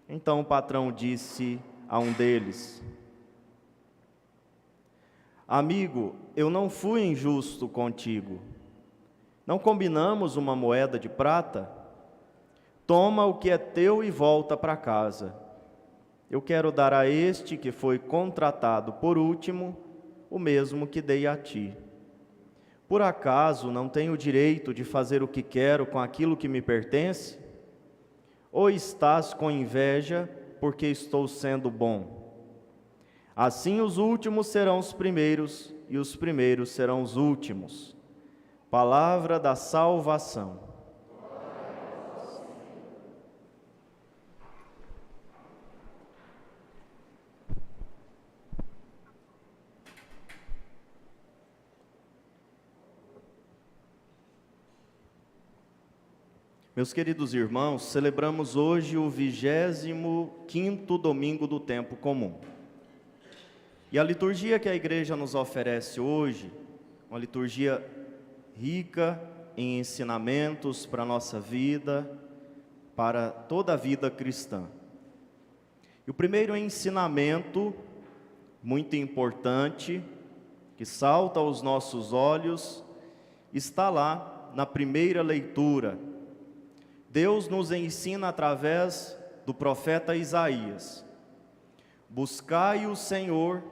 Então o patrão disse a um deles: amigo, eu não fui injusto contigo. Não combinamos uma moeda de prata? Toma o que é teu e volta para casa. Eu quero dar a este que foi contratado por último o mesmo que dei a ti. Por acaso não tenho o direito de fazer o que quero com aquilo que me pertence? Ou estás com inveja porque estou sendo bom? Assim os últimos serão os primeiros e os primeiros serão os últimos. Palavra da salvação. Meus queridos irmãos, celebramos hoje o 25º domingo do tempo comum. E a liturgia que a igreja nos oferece hoje, uma liturgia rica em ensinamentos para a nossa vida, para toda a vida cristã. E o primeiro ensinamento, muito importante, que salta aos nossos olhos, está lá na primeira leitura. Deus nos ensina através do profeta Isaías: buscai o Senhor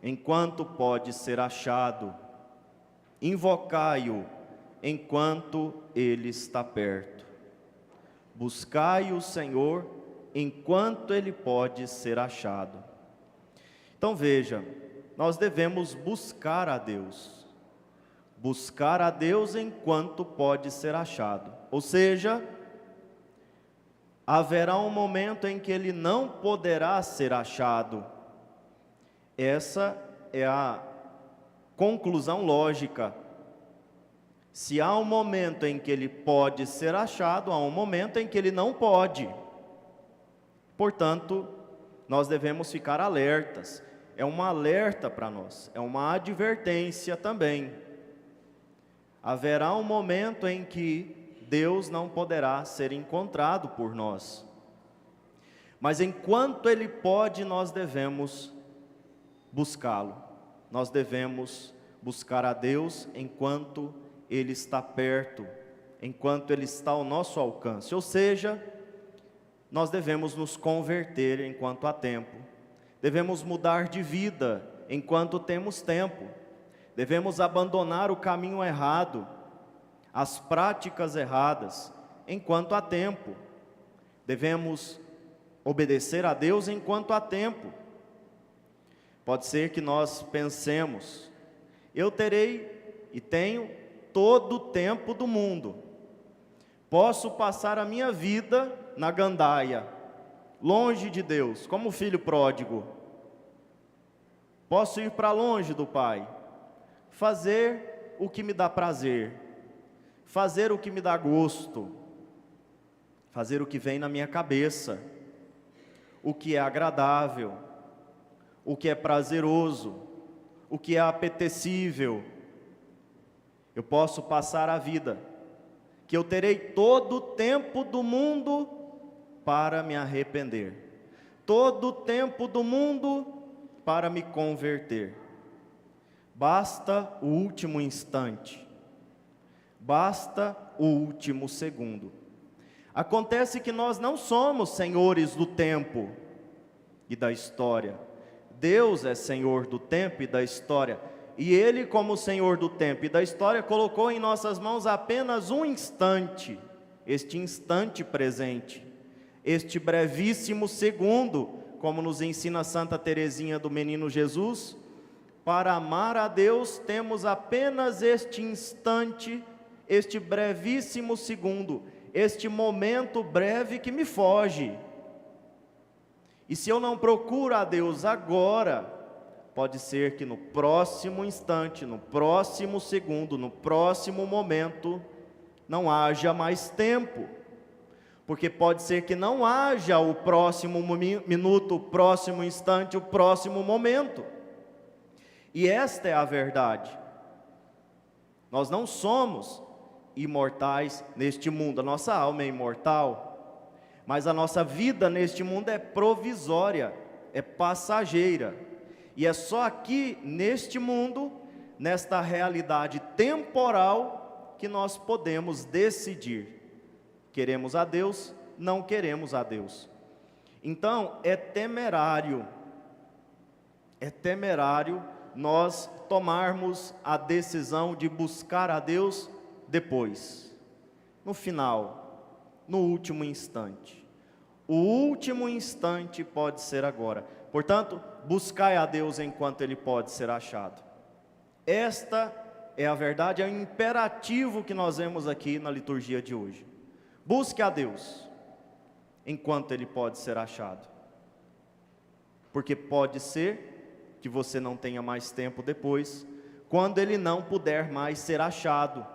enquanto pode ser achado, invocai-o enquanto Ele está perto. Buscai o Senhor enquanto Ele pode ser achado. Então veja, nós devemos buscar a Deus enquanto pode ser achado, ou seja, haverá um momento em que ele não poderá ser achado. Essa é a conclusão lógica. Se há um momento em que ele pode ser achado, há um momento em que ele não pode. Portanto, nós devemos ficar alertas. É um alerta para nós, é uma advertência também. Haverá um momento em que Deus não poderá ser encontrado por nós. Mas enquanto Ele pode, nós devemos buscá-lo. Nós devemos buscar a Deus enquanto Ele está perto, enquanto Ele está ao nosso alcance. Ou seja, nós devemos nos converter enquanto há tempo. Devemos mudar de vida enquanto temos tempo. Devemos abandonar o caminho errado, as práticas erradas, enquanto há tempo. Devemos obedecer a Deus enquanto há tempo. Pode ser que nós pensemos: eu terei e tenho todo o tempo do mundo. Posso passar a minha vida na gandaia, longe de Deus, como filho pródigo. Posso ir para longe do Pai, fazer o que me dá prazer, fazer o que me dá gosto, fazer o que vem na minha cabeça, o que é agradável, o que é prazeroso, o que é apetecível. Eu posso passar a vida, que eu terei todo o tempo do mundo para me arrepender, todo o tempo do mundo para me converter. Basta o último instante. Basta o último segundo. Acontece que nós não somos senhores do tempo e da história. Deus é Senhor do tempo e da história. E Ele, como Senhor do tempo e da história, colocou em nossas mãos apenas um instante. Este instante presente. Este brevíssimo segundo, como nos ensina Santa Teresinha do Menino Jesus. Para amar a Deus, temos apenas este instante, este brevíssimo segundo, este momento breve que me foge. E se eu não procuro a Deus agora, pode ser que no próximo instante, no próximo segundo, no próximo momento, não haja mais tempo. Porque pode ser que não haja o próximo minuto, o próximo instante, o próximo momento. E esta é a verdade. Nós não somos imortais neste mundo, a nossa alma é imortal, mas a nossa vida neste mundo é provisória, é passageira, e é só aqui neste mundo, nesta realidade temporal, que nós podemos decidir: queremos a Deus, não queremos a Deus. Então é temerário nós tomarmos a decisão de buscar a Deus depois, no final, no último instante. O último instante pode ser agora. Portanto, buscai a Deus enquanto Ele pode ser achado. Esta é a verdade, é o imperativo que nós vemos aqui na liturgia de hoje. Busque a Deus enquanto Ele pode ser achado, porque pode ser que você não tenha mais tempo depois, quando Ele não puder mais ser achado,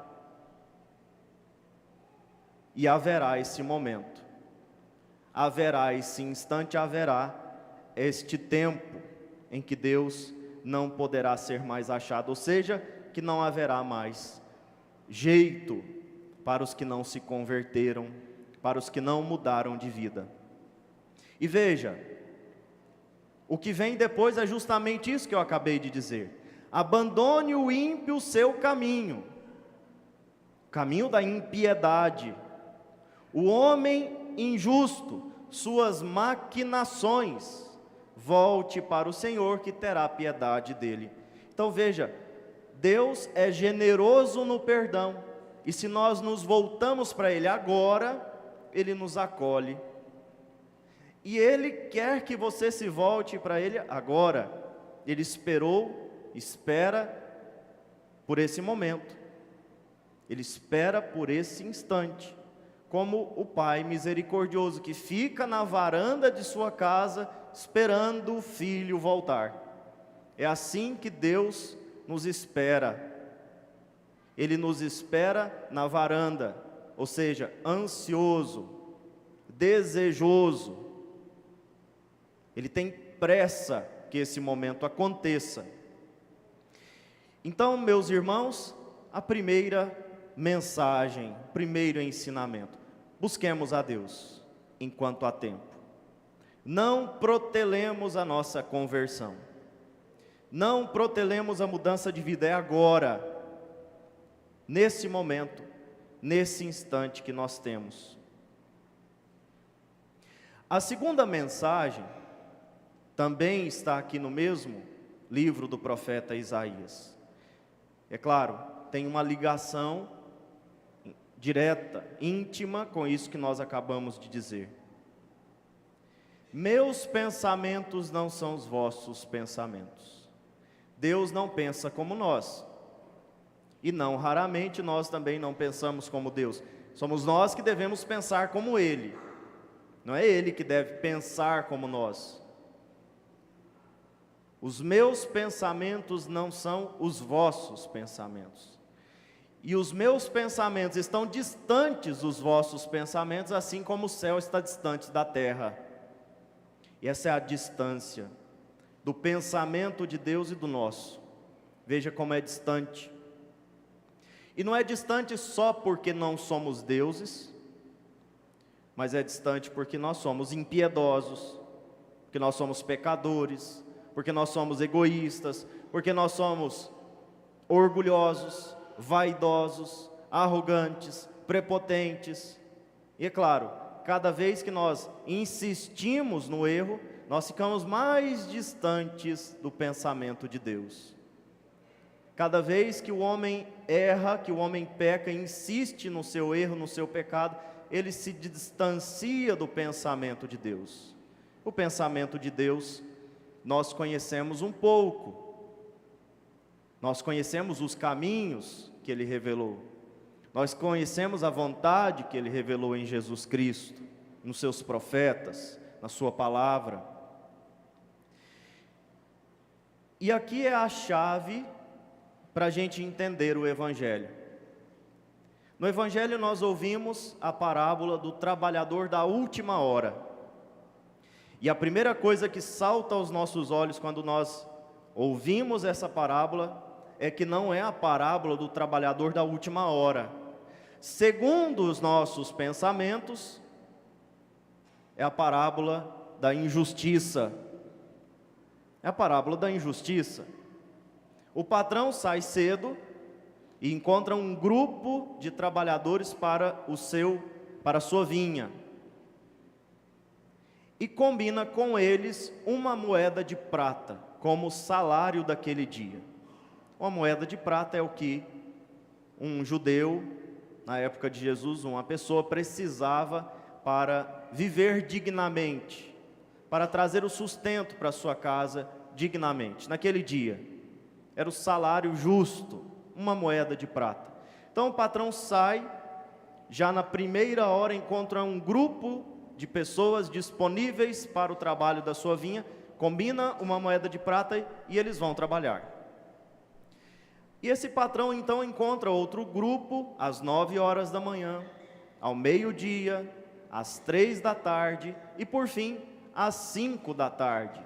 e haverá esse momento, haverá esse instante, haverá este tempo em que Deus não poderá ser mais achado, ou seja, que não haverá mais jeito para os que não se converteram, para os que não mudaram de vida. E veja, o que vem depois é justamente isso que eu acabei de dizer: abandone o ímpio o seu caminho, caminho da impiedade, o homem injusto, suas maquinações, volte para o Senhor que terá piedade dele. Então veja, Deus é generoso no perdão, e se nós nos voltamos para Ele agora, Ele nos acolhe. E Ele quer que você se volte para Ele agora. Ele espera por esse momento. Ele espera por esse instante. Como o Pai misericordioso que fica na varanda de sua casa esperando o filho voltar. É assim que Deus nos espera. Ele nos espera na varanda, ou seja, ansioso, desejoso. Ele tem pressa que esse momento aconteça. Então, meus irmãos, a primeira mensagem, primeiro ensinamento: busquemos a Deus enquanto há tempo. Não protelemos a nossa conversão. Não protelemos a mudança de vida, é agora, nesse momento, nesse instante que nós temos. A segunda mensagem também está aqui no mesmo livro do profeta Isaías. É claro, tem uma ligação direta, íntima com isso que nós acabamos de dizer. Meus pensamentos não são os vossos pensamentos. Deus não pensa como nós. E não raramente nós também não pensamos como Deus. Somos nós que devemos pensar como Ele. Não é Ele que deve pensar como nós. Os meus pensamentos não são os vossos pensamentos. E os meus pensamentos estão distantes dos vossos pensamentos, assim como o céu está distante da terra. E essa é a distância do pensamento de Deus e do nosso. Veja como é distante. E não é distante só porque não somos deuses, mas é distante porque nós somos impiedosos, porque nós somos pecadores, porque nós somos egoístas, porque nós somos orgulhosos, vaidosos, arrogantes, prepotentes. E é claro, cada vez que nós insistimos no erro, nós ficamos mais distantes do pensamento de Deus. Cada vez que o homem erra, que o homem peca, insiste no seu erro, no seu pecado, ele se distancia do pensamento de Deus. O pensamento de Deus nós conhecemos um pouco, nós conhecemos os caminhos que Ele revelou, nós conhecemos a vontade que Ele revelou em Jesus Cristo, nos seus profetas, na sua palavra. E aqui é a chave para a gente entender o Evangelho. No Evangelho nós ouvimos a parábola do trabalhador da última hora. E a primeira coisa que salta aos nossos olhos quando nós ouvimos essa parábola é que não é a parábola do trabalhador da última hora. Segundo os nossos pensamentos, é a parábola da injustiça. É a parábola da injustiça. O patrão sai cedo e encontra um grupo de trabalhadores para a sua vinha. E combina com eles uma moeda de prata, como salário daquele dia. Uma moeda de prata é o que um judeu, na época de Jesus, uma pessoa precisava para viver dignamente, para trazer o sustento para a sua casa dignamente. Naquele dia, era o salário justo, uma moeda de prata. Então o patrão sai, já na primeira hora encontra um grupo de pessoas disponíveis para o trabalho da sua vinha, combina uma moeda de prata e eles vão trabalhar. E esse patrão então encontra outro grupo às 9 horas da manhã, ao meio-dia, às 3 da tarde e por fim às 5 da tarde,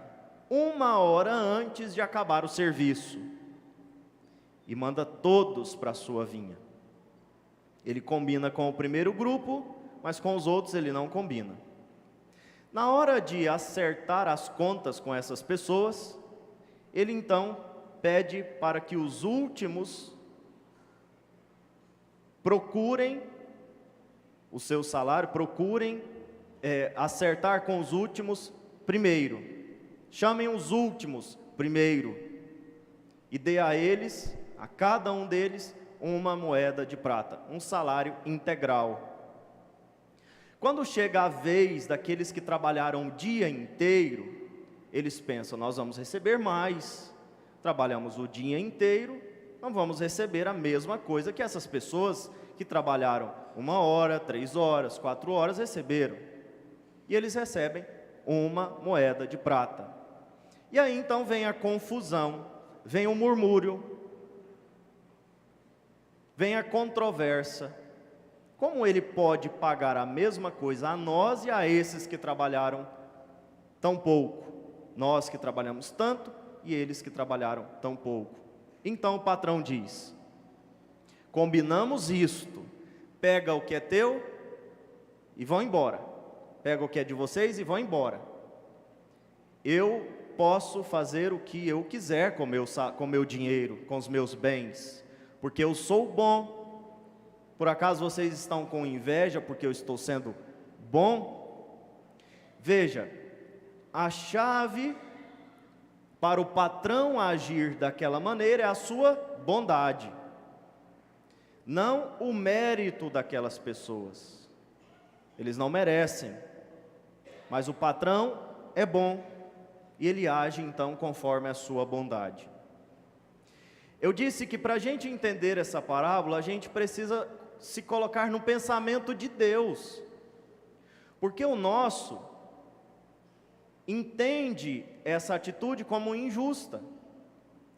1 hora antes de acabar o serviço. E manda todos para a sua vinha. Ele combina com o primeiro grupo, mas com os outros ele não combina. Na hora de acertar as contas com essas pessoas, ele então pede para que os últimos procurem o seu salário, procurem acertar com os últimos primeiro. Chamem os últimos primeiro e dê a eles, a cada um deles, uma moeda de prata, um salário integral. Quando chega a vez daqueles que trabalharam o dia inteiro, eles pensam, nós vamos receber mais. Trabalhamos o dia inteiro, não vamos receber a mesma coisa que essas pessoas que trabalharam 1 hora, 3 horas, 4 horas receberam. E eles recebem uma moeda de prata. E aí então vem a confusão, vem o murmúrio, vem a controvérsia. Como ele pode pagar a mesma coisa a nós e a esses que trabalharam tão pouco? Nós que trabalhamos tanto e eles que trabalharam tão pouco. Então o patrão diz, combinamos isto, pega o que é teu e vão embora. Pega o que é de vocês e vão embora. Eu posso fazer o que eu quiser com o meu dinheiro, com os meus bens, porque eu sou bom. Por acaso vocês estão com inveja porque eu estou sendo bom? Veja, a chave para o patrão agir daquela maneira é a sua bondade, não o mérito daquelas pessoas. Eles não merecem, mas o patrão é bom e ele age então conforme a sua bondade. Eu disse que para a gente entender essa parábola, a gente precisa se colocar no pensamento de Deus, porque o nosso entende essa atitude como injusta,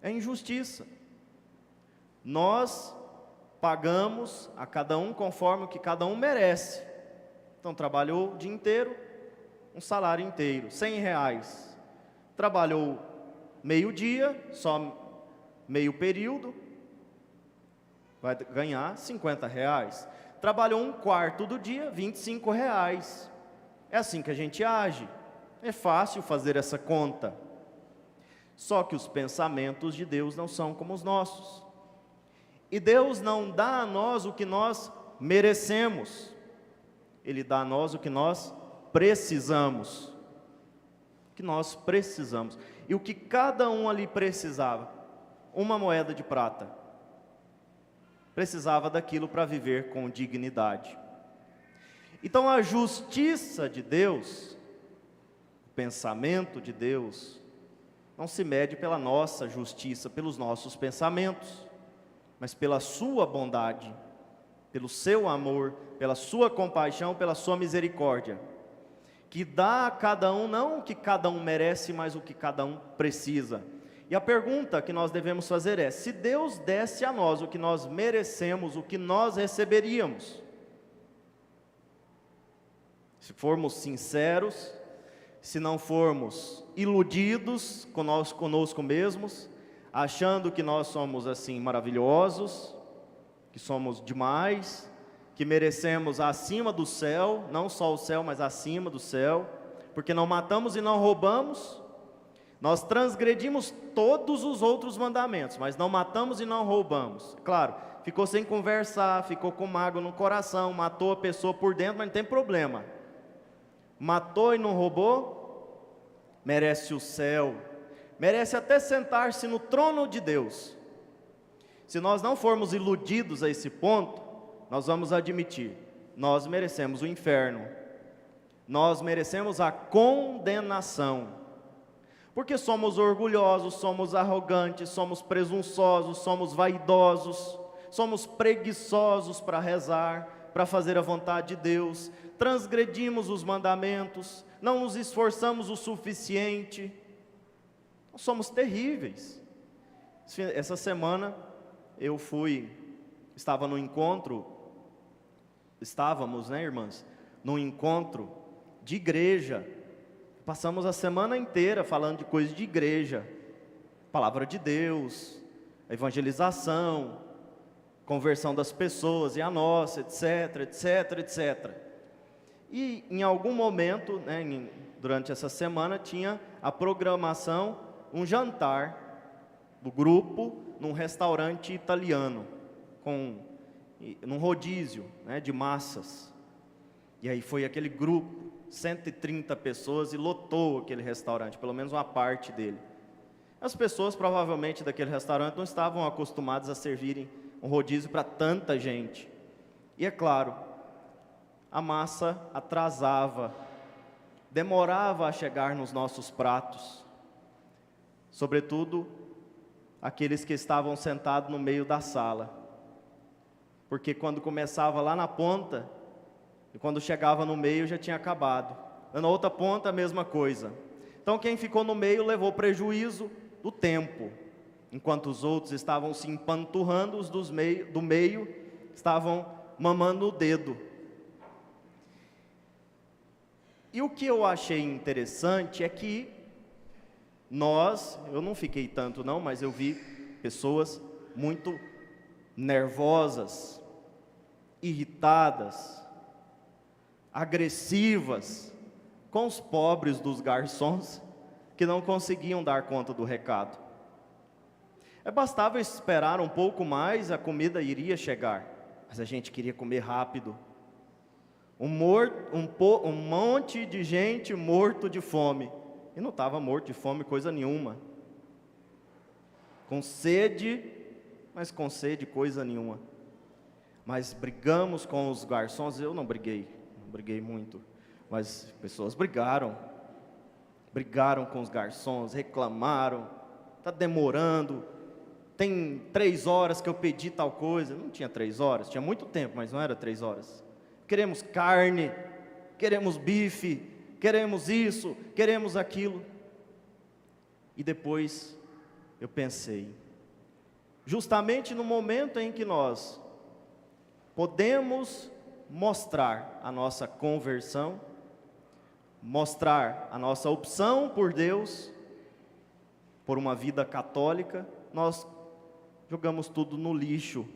é injustiça. Nós pagamos a cada um conforme o que cada um merece. Então trabalhou o dia inteiro, um salário inteiro, R$100. Trabalhou meio-dia, só meio período, vai ganhar R$50. Trabalhou um quarto do dia, R$25. É assim que a gente age. É fácil fazer essa conta. Só que os pensamentos de Deus não são como os nossos. E Deus não dá a nós o que nós merecemos. Ele dá a nós o que nós precisamos. O que nós precisamos. E o que cada um ali precisava? Uma moeda de prata. Precisava daquilo para viver com dignidade. Então a justiça de Deus, o pensamento de Deus, não se mede pela nossa justiça, pelos nossos pensamentos, mas pela sua bondade, pelo seu amor, pela sua compaixão, pela sua misericórdia, que dá a cada um, não o que cada um merece, mas o que cada um precisa. E a pergunta que nós devemos fazer é, se Deus desse a nós o que nós merecemos, o que nós receberíamos? Se formos sinceros, se não formos iludidos conosco mesmos, achando que nós somos assim maravilhosos, que somos demais, que merecemos acima do céu, não só o céu, mas acima do céu, porque não matamos e não roubamos. Nós transgredimos todos os outros mandamentos, mas não matamos e não roubamos. Claro, ficou sem conversar, ficou com mágoa no coração, matou a pessoa por dentro, mas não tem problema. Matou e não roubou, merece o céu, merece até sentar-se no trono de Deus. Se nós não formos iludidos a esse ponto, nós vamos admitir, nós merecemos o inferno, nós merecemos a condenação. Porque somos orgulhosos, somos arrogantes, somos presunçosos, somos vaidosos, somos preguiçosos para rezar, para fazer a vontade de Deus, transgredimos os mandamentos, não nos esforçamos o suficiente, nós somos terríveis. Essa semana estava no encontro, estávamos, né, irmãs, num encontro de igreja. Passamos a semana inteira falando de coisas de igreja, palavra de Deus, evangelização, conversão das pessoas e a nossa, etc, etc, etc. E em algum momento, né, durante essa semana, tinha a programação, um jantar do grupo num restaurante italiano, num rodízio, né, de massas. E aí foi aquele grupo, 130 pessoas, e lotou aquele restaurante, pelo menos uma parte dele. As pessoas provavelmente daquele restaurante não estavam acostumadas a servirem um rodízio para tanta gente. E é claro, a massa atrasava, demorava a chegar nos nossos pratos, sobretudo aqueles que estavam sentados no meio da sala, porque quando começava lá na ponta, e quando chegava no meio já tinha acabado. Na outra ponta a mesma coisa. Então quem ficou no meio levou prejuízo do tempo, enquanto os outros estavam se empanturrando, os do meio estavam mamando o dedo. E o que eu achei interessante é que eu não fiquei tanto não, mas eu vi pessoas muito nervosas, irritadas, agressivas com os pobres dos garçons que não conseguiam dar conta do recado. Bastava esperar um pouco mais, a comida iria chegar, mas a gente queria comer rápido. Um monte de gente morto de fome, e não estava morto de fome coisa nenhuma, com sede, mas com sede coisa nenhuma. Mas brigamos com os garçons. Eu não briguei muito, mas pessoas brigaram com os garçons, reclamaram, está demorando, tem 3 horas que eu pedi tal coisa. Não tinha 3 horas, tinha muito tempo, mas não era 3 horas. Queremos carne, queremos bife, queremos isso, queremos aquilo. E depois eu pensei, justamente no momento em que nós podemos mostrar a nossa conversão, mostrar a nossa opção por Deus, por uma vida católica, nós jogamos tudo no lixo,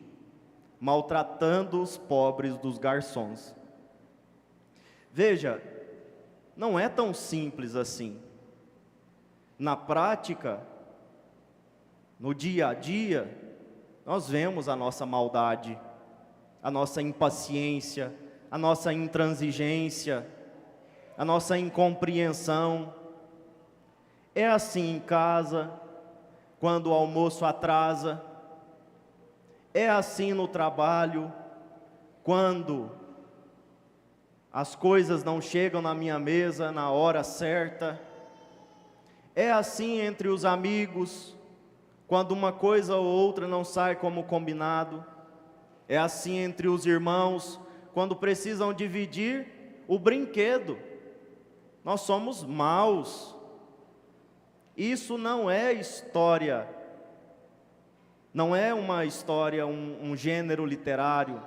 maltratando os pobres dos garçons. Veja, não é tão simples assim. Na prática, no dia a dia, nós vemos a nossa maldade, a nossa impaciência, a nossa intransigência, a nossa incompreensão. É assim em casa, quando o almoço atrasa. É assim no trabalho, quando as coisas não chegam na minha mesa na hora certa. É assim entre os amigos, quando uma coisa ou outra não sai como combinado. É assim entre os irmãos, quando precisam dividir o brinquedo. Nós somos maus. Isso não é história, não é uma história, um gênero literário,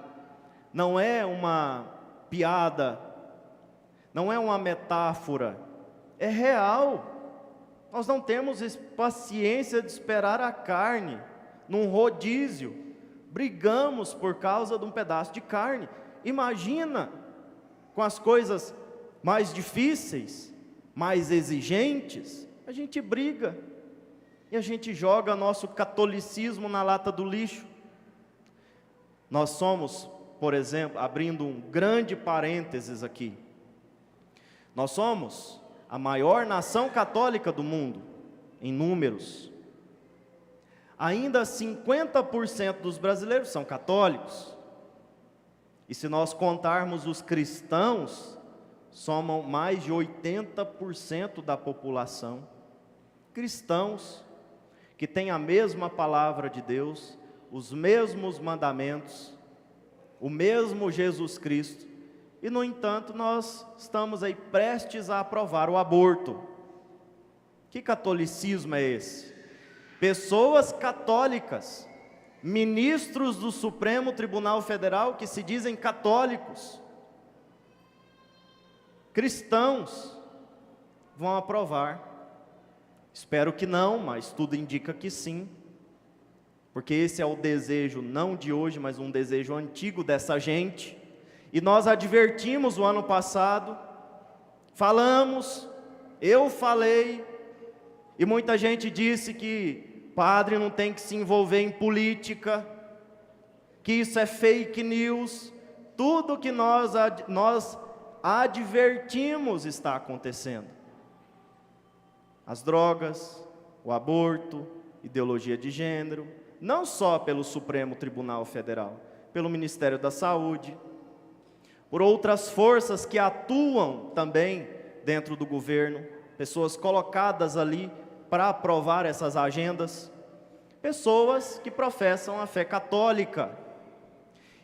não é uma piada, não é uma metáfora, é real. Nós não temos paciência de esperar a carne num rodízio. Brigamos por causa de um pedaço de carne. imagina com as coisas mais difíceis, mais exigentes, a gente briga e a gente joga nosso catolicismo na lata do lixo. Nós somos, por exemplo, abrindo um grande parênteses aqui, nós somos a maior nação católica do mundo, em números. Ainda 50% dos brasileiros são católicos. E se nós contarmos os cristãos, somam mais de 80% da população. Cristãos, que têm a mesma palavra de Deus, os mesmos mandamentos, o mesmo Jesus Cristo. E, no entanto, nós estamos aí prestes a aprovar o aborto. Que catolicismo é esse? Pessoas católicas, ministros do Supremo Tribunal Federal que se dizem católicos, cristãos, vão aprovar. Espero que não, mas tudo indica que sim, porque esse é o desejo não de hoje, mas um desejo antigo dessa gente. E nós advertimos o ano passado, falamos, eu falei, e muita gente disse que padre não tem que se envolver em política, que isso é fake news. Tudo que nós advertimos está acontecendo. As drogas, o aborto, ideologia de gênero, não só pelo Supremo Tribunal Federal, pelo Ministério da Saúde, por outras forças que atuam também dentro do governo, pessoas colocadas ali para aprovar essas agendas, pessoas que professam a fé católica.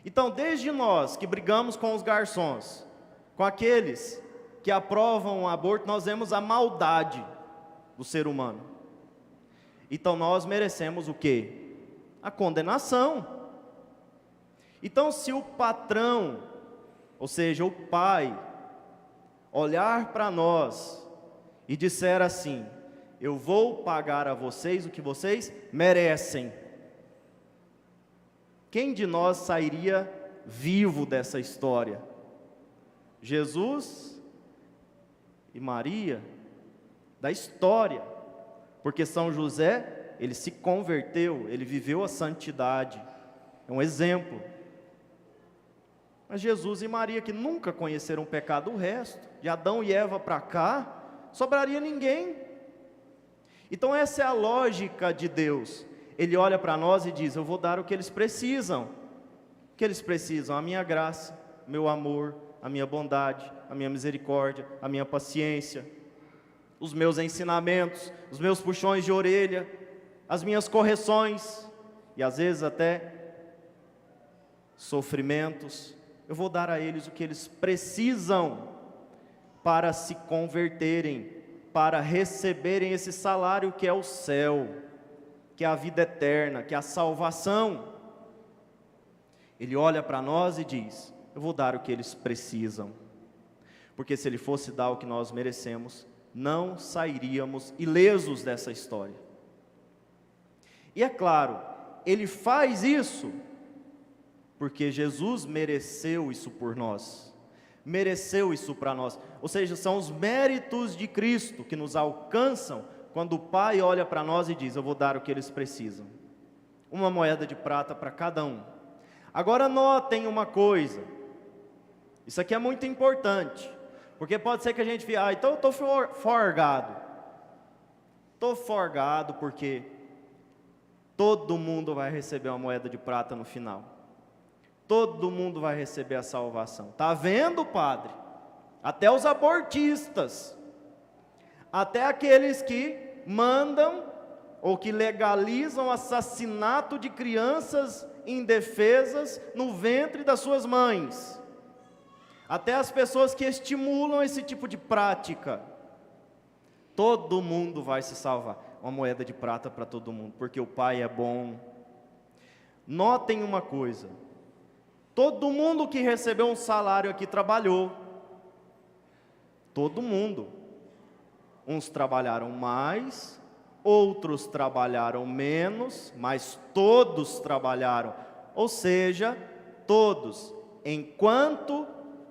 Então, desde nós que brigamos com os garçons, com aqueles que aprovam o aborto, nós vemos a maldade do ser humano. Então nós merecemos o quê? A condenação. Então, se o patrão, ou seja, o pai, olhar para nós e disser assim: eu vou pagar a vocês o que vocês merecem, quem de nós sairia vivo dessa história? Jesus e Maria, da história, porque São José, ele se converteu, ele viveu a santidade, é um exemplo. Mas Jesus e Maria, que nunca conheceram o pecado, o resto, de Adão e Eva para cá, sobraria ninguém. Então essa é a lógica de Deus. Ele olha para nós e diz: eu vou dar o que eles precisam. O que eles precisam? A minha graça, o meu amor, a minha bondade, a minha misericórdia, a minha paciência, os meus ensinamentos, os meus puxões de orelha, as minhas correções, e às vezes até sofrimentos. Eu vou dar a eles o que eles precisam para se converterem, para receberem esse salário que é o céu, que é a vida eterna, que é a salvação. Ele olha para nós e diz: eu vou dar o que eles precisam, porque se ele fosse dar o que nós merecemos, não sairíamos ilesos dessa história. E é claro, ele faz isso porque Jesus mereceu isso por nós, mereceu isso para nós. Ou seja, são os méritos de Cristo que nos alcançam quando o Pai olha para nós e diz: eu vou dar o que eles precisam, uma moeda de prata para cada um. Agora notem uma coisa, isso aqui é muito importante, porque pode ser que a gente fique: então eu estou forgado porque todo mundo vai receber uma moeda de prata no final, todo mundo vai receber a salvação. Está vendo, padre? Até os abortistas, até aqueles que mandam ou que legalizam o assassinato de crianças indefesas no ventre das suas mães, até as pessoas que estimulam esse tipo de prática, todo mundo vai se salvar. Uma moeda de prata para todo mundo, porque o Pai é bom. Notem uma coisa: todo mundo que recebeu um salário aqui trabalhou, todo mundo. Uns trabalharam mais, outros trabalharam menos, mas todos trabalharam. Ou seja, todos, enquanto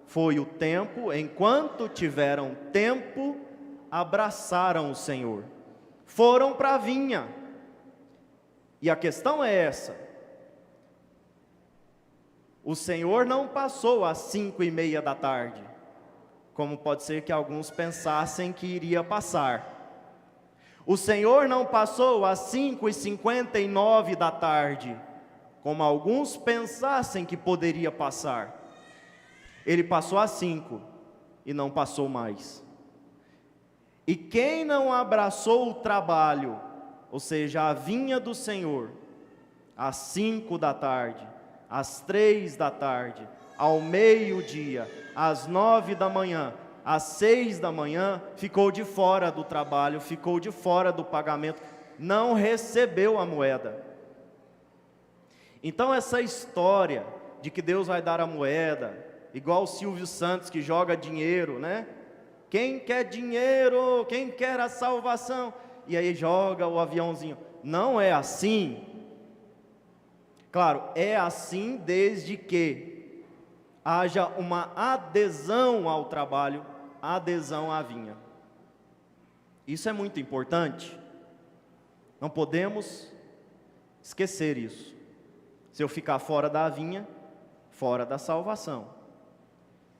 foi o tempo, enquanto tiveram tempo, abraçaram o Senhor. Foram para a vinha. E a questão é essa: o Senhor não passou às 5:30 da tarde, como pode ser que alguns pensassem que iria passar. O Senhor não passou às 5:59 da tarde, como alguns pensassem que poderia passar. Ele passou às 5 e não passou mais. E quem não abraçou o trabalho, ou seja, a vinha do Senhor, às 5 da tarde, às 3 da tarde, ao meio-dia, às 9 da manhã, às 6 da manhã, ficou de fora do trabalho, ficou de fora do pagamento, não recebeu a moeda. Então essa história de que Deus vai dar a moeda, igual o Silvio Santos que joga dinheiro, né? Quem quer dinheiro, quem quer a salvação, e aí joga o aviãozinho. Não é assim. Claro, é assim desde que haja uma adesão ao trabalho, adesão à vinha. Isso é muito importante. Não podemos esquecer isso. Se eu ficar fora da vinha, fora da salvação.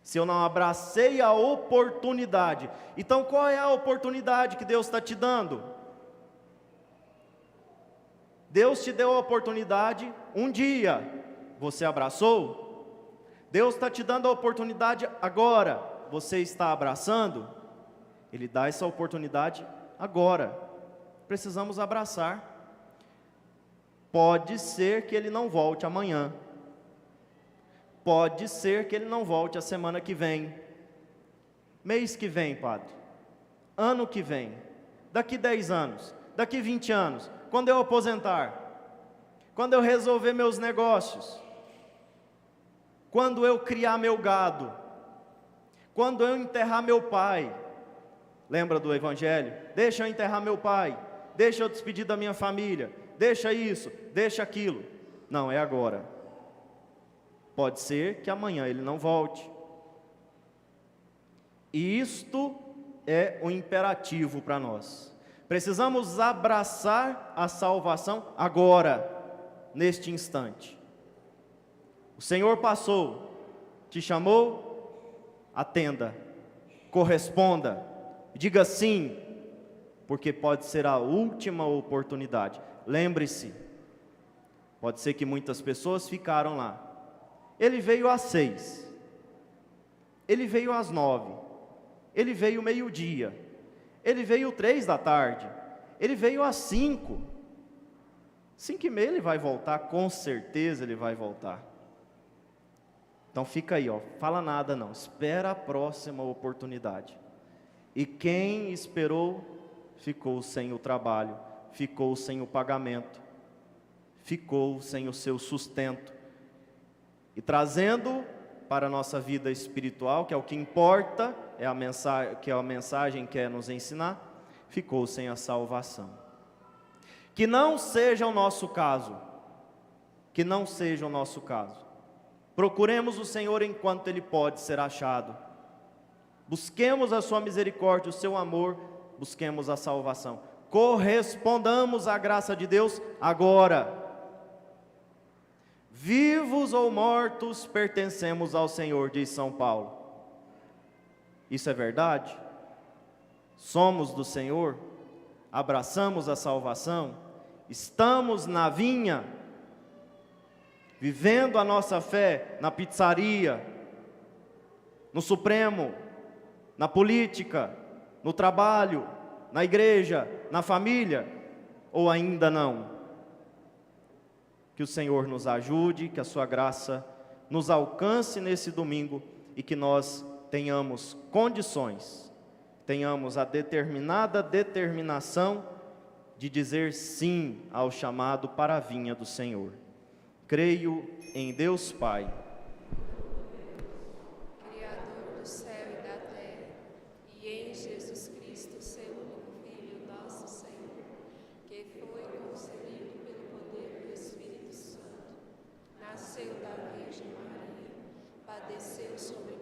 Se eu não abracei a oportunidade. Então qual é a oportunidade que Deus está te dando? Deus te deu a oportunidade um dia, você abraçou? Deus está te dando a oportunidade agora, você está abraçando? Ele dá essa oportunidade agora, precisamos abraçar. Pode ser que ele não volte amanhã, pode ser que ele não volte a semana que vem, mês que vem, padre, ano que vem, daqui 10 anos, daqui 20 anos, quando eu aposentar, quando eu resolver meus negócios, quando eu criar meu gado, quando eu enterrar meu pai. Lembra do Evangelho? Deixa eu enterrar meu pai, deixa eu despedir da minha família, deixa isso, deixa aquilo. Não, é agora. Pode ser que amanhã ele não volte. E isto é um imperativo para nós. Precisamos abraçar a salvação agora, neste instante. O Senhor passou, te chamou, atenda, corresponda, diga sim, porque pode ser a última oportunidade. Lembre-se, pode ser que muitas pessoas ficaram lá. Ele veio às 6, ele veio às 9, ele veio meio-dia, ele veio 3 da tarde, ele veio às 5, 5:30 ele vai voltar, com certeza ele vai voltar. Então fica aí, ó, fala nada não, espera a próxima oportunidade. E quem esperou, ficou sem o trabalho, ficou sem o pagamento, ficou sem o seu sustento. E trazendo para a nossa vida espiritual, que é o que importa, é a mensagem quer nos ensinar, ficou sem a salvação. Que não seja o nosso caso, que não seja o nosso caso. Procuremos o Senhor enquanto Ele pode ser achado. Busquemos a sua misericórdia, o seu amor, busquemos a salvação. Correspondamos à graça de Deus agora. Vivos ou mortos, pertencemos ao Senhor, diz São Paulo. Isso é verdade? Somos do Senhor? Abraçamos a salvação? Estamos na vinha? Vivendo a nossa fé na pizzaria, no Supremo, na política, no trabalho, na igreja, na família? Ou ainda não? Que o Senhor nos ajude, que a sua graça nos alcance nesse domingo e que nós tenhamos condições, tenhamos a determinação de dizer sim ao chamado para a vinha do Senhor. Creio em Deus Pai, Criador do céu e da terra, e em Jesus Cristo, seu único Filho, nosso Senhor, que foi concebido pelo poder do Espírito Santo, nasceu da Virgem Maria, desceu sobre